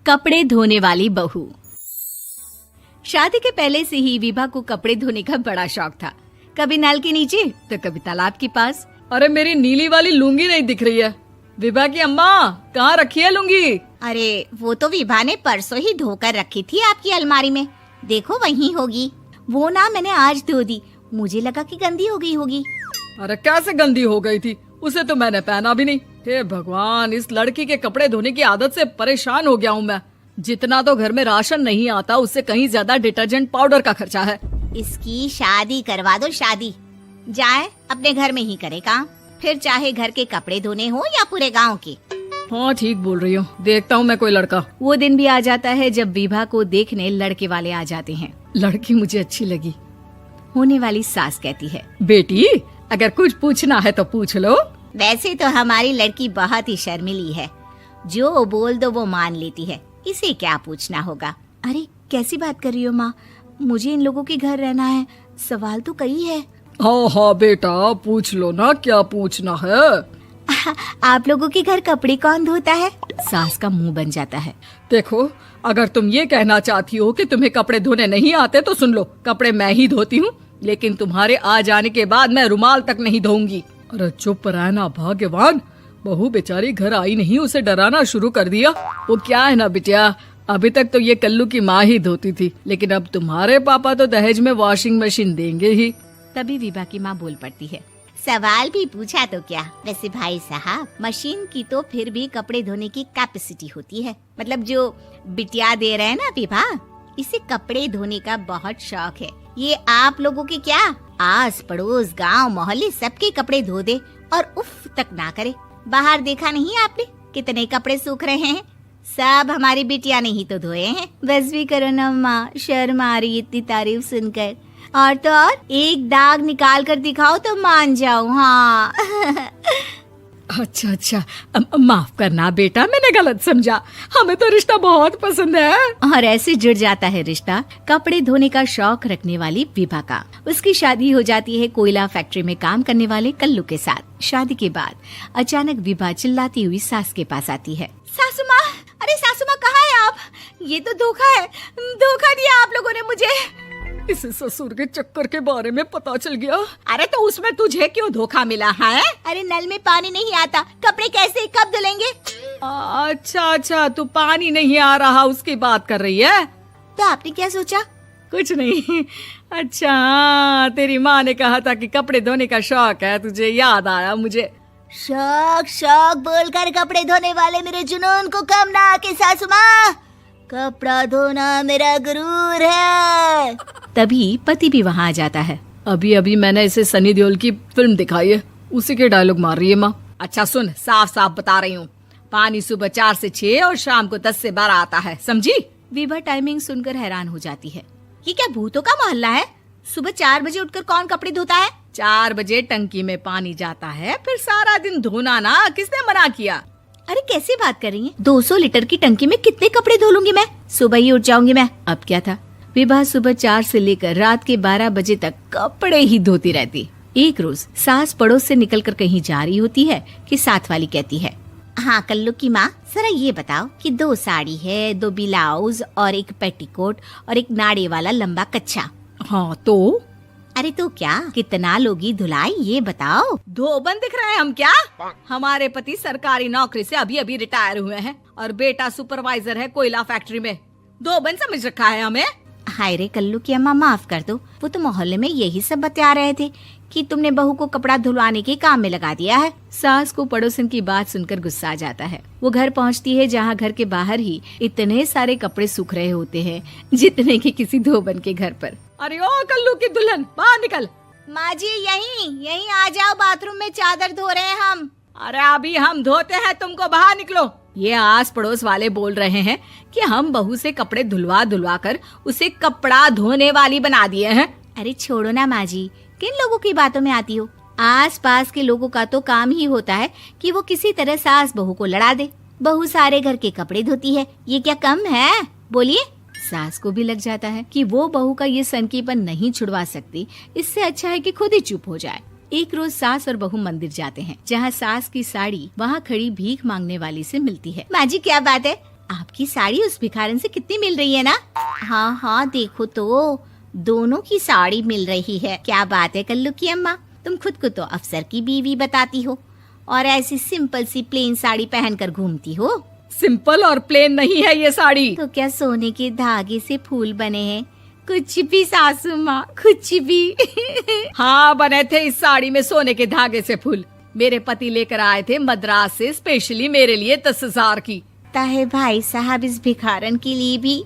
कपड़े धोने वाली बहू। शादी के पहले से ही विभा को कपड़े धोने का बड़ा शौक था। कभी नल के नीचे तो कभी तालाब के पास। अरे मेरी नीली वाली लुंगी नहीं दिख रही है। विभा की अम्मा, कहाँ रखी है लुंगी? अरे वो तो विभा ने परसों ही धोकर रखी थी आपकी अलमारी में, देखो वहीं होगी। वो ना मैंने आज धो दी, मुझे लगा कि गंदी हो गई होगी। अरे कैसे गंदी हो गई थी? उसे तो मैंने पहना भी नहीं। हे भगवान, इस लड़की के कपड़े धोने की आदत से परेशान हो गया हूँ मैं। जितना तो घर में राशन नहीं आता, उससे कहीं ज्यादा डिटर्जेंट पाउडर का खर्चा है। इसकी शादी करवा दो, शादी जाए अपने घर में ही करे काम, फिर चाहे घर के कपड़े धोने हो या पूरे गांव के। हाँ ठीक बोल रही हूँ, देखता हूँ मैं कोई लड़का। वो दिन भी आ जाता है जब विभा को देखने लड़के वाले आ जाते हैं। लड़की मुझे अच्छी लगी। होने वाली सास कहती है, बेटी अगर कुछ पूछना है तो पूछ लो। वैसे तो हमारी लड़की बहुत ही शर्मीली है, जो बोल दो वो मान लेती है, इसे क्या पूछना होगा। अरे कैसी बात कर रही हो माँ, मुझे इन लोगों के घर रहना है, सवाल तो कई है। हाँ हाँ बेटा, पूछ लो ना, क्या पूछना है। आप लोगों के घर कपड़े कौन धोता है? सास का मुंह बन जाता है। देखो, अगर तुम ये कहना चाहती हो कि तुम्हें कपड़े धोने नहीं आते तो सुन लो, कपड़े मैं ही धोती हूँ, लेकिन तुम्हारे आ जाने के बाद मैं रुमाल तक नहीं धोऊंगी। अरे चुप रहना भाग्यवान, बहू बेचारी घर आई नहीं, उसे डराना शुरू कर दिया। वो क्या है ना बिटिया, अभी तक तो ये कल्लू की माँ ही धोती थी, लेकिन अब तुम्हारे पापा तो दहेज में वॉशिंग मशीन देंगे ही। तभी विभा की माँ बोल पड़ती है, सवाल भी पूछा तो क्या। वैसे भाई साहब, मशीन की तो फिर भी कपड़े धोने की कैपेसिटी होती है। मतलब जो बिटिया दे रहे हैं ना विभा, इसे कपड़े धोने का बहुत शौक है। ये आप लोगों के क्या, आस पड़ोस गांव मोहल्ले सबके कपड़े धो दे और उफ तक ना करे। बाहर देखा नहीं आपने कितने कपड़े सूख रहे हैं? सब हमारी बिटिया ने ही तो धोए हैं। बस भी करो ना माँ, शर्म आ रही इतनी तारीफ सुनकर। और तो और एक दाग निकाल कर दिखाओ तो मान जाऊँ। हाँ अच्छा, माफ करना बेटा, मैंने गलत समझा। हमें तो रिश्ता बहुत पसंद है। और ऐसे जुड़ जाता है रिश्ता कपड़े धोने का शौक रखने वाली विभा का। उसकी शादी हो जाती है कोयला फैक्ट्री में काम करने वाले कल्लू के साथ। शादी के बाद अचानक विभा चिल्लाती हुई सास के पास आती है। सासू माँ, अरे सासू माँ कहाँ है आप? ये तो धोखा है, धोखा दिया आप लोगों ने मुझे। इसे ससुर के चक्कर के बारे में पता चल गया। अरे तो उसमें तुझे क्यों धोखा मिला है? अरे नल में पानी नहीं आता, कपड़े कैसे कब धुलेंगे? अच्छा, तू पानी नहीं आ रहा उसकी बात कर रही है। तो आपने क्या सोचा? कुछ नहीं। अच्छा, तेरी माँ ने कहा था कि कपड़े धोने का शौक है तुझे, याद आया मुझे। शौक बोलकर कपड़े धोने वाले मेरे जुनून को कम ना आके सासू माँ, कपड़ा धोना मेरा गुरूर है। तभी पति भी वहाँ आ जाता है। अभी मैंने इसे सनी देओल की फिल्म दिखाई है, उसी के डायलॉग मार रही है माँ। अच्छा सुन, साफ साफ बता रही हूँ, पानी सुबह 4 से 6 और शाम को 10 से 12 आता है, समझी? विभा टाइमिंग सुनकर हैरान हो जाती है। ये क्या भूतों का मोहल्ला है? सुबह 4 बजे उठकर कौन कपड़े धोता है? 4 बजे टंकी में पानी जाता है, फिर सारा दिन धोना ना, किसने मना किया? अरे कैसी बात कर रही हैं? 200 लीटर की टंकी में कितने कपड़े धो लूंगी मैं? सुबह ही उठ जाऊंगी मैं। अब क्या था, विभा सुबह 4 से लेकर रात के 12 बजे तक कपड़े ही धोती रहती। एक रोज सास पड़ोस से निकलकर कहीं जा रही होती है कि साथ वाली कहती है, हाँ कल्लू की माँ, जरा ये बताओ कि 2 साड़ी है, 2 ब्लाउज और एक पेटीकोट और एक नाड़े वाला लंबा कच्छा। हाँ तो? अरे तो क्या, कितना लोगी धुलाई ये बताओ। धोबन दिख रहे हैं हम क्या? हमारे पति सरकारी नौकरी से अभी रिटायर हुए हैं और बेटा सुपरवाइजर है कोयला फैक्ट्री में। धोबन समझ रखा है हमें? हाय रे कल्लू की अम्मा, माफ कर दो, वो तो मोहल्ले में यही सब बता रहे थे कि तुमने बहू को कपड़ा धुलवाने के काम में लगा दिया है। सास को पड़ोसन की बात सुनकर गुस्सा आ जाता है। वो घर पहुंचती है जहां घर के बाहर ही इतने सारे कपड़े सूख रहे होते हैं जितने कि किसी धोबन के घर पर। अरे ओ कल्लू की दुल्हन, बाहर निकल। माँ जी यहीं आ जाओ, बाथरूम में चादर धो रहे हैं हम। अरे अभी हम धोते हैं, तुमको बाहर निकलो। ये आस पड़ोस वाले बोल रहे हैं कि हम बहू से कपड़े धुलवा कर उसे कपड़ा धोने वाली बना दिए हैं। अरे छोड़ो ना माँ जी, किन लोगों की बातों में आती हो? आस पास के लोगों का तो काम ही होता है कि वो किसी तरह सास बहू को लड़ा दे। बहू सारे घर के कपड़े धोती है, ये क्या कम है? बोलिए। सास को भी लग जाता है कि वो बहू का ये सनकीपन नहीं छुड़वा सकती, इससे अच्छा है कि खुद ही चुप हो जाए। एक रोज सास और बहू मंदिर जाते हैं, जहाँ सास की साड़ी वहाँ खड़ी भीख मांगने वाली से मिलती है। माँ जी क्या बात है, आपकी साड़ी उस भिखारन से कितनी मिल रही है ना? हाँ हाँ देखो तो, दोनों की साड़ी मिल रही है। क्या बात है कल्लू की अम्मा, तुम खुद को तो अफसर की बीवी बताती हो और ऐसी सिंपल सी प्लेन साड़ी पहनकर घूमती हो। सिंपल और प्लेन नहीं है ये साड़ी। तो क्या सोने के धागे से फूल बने हैं? कुछ भी सासू माँ, कुछ भी। हाँ बने थे इस साड़ी में सोने के धागे से फूल। मेरे पति लेकर आए थे मद्रास से स्पेशली मेरे लिए 10,000 की। है भाई साहब, इस भिखारन के लिए भी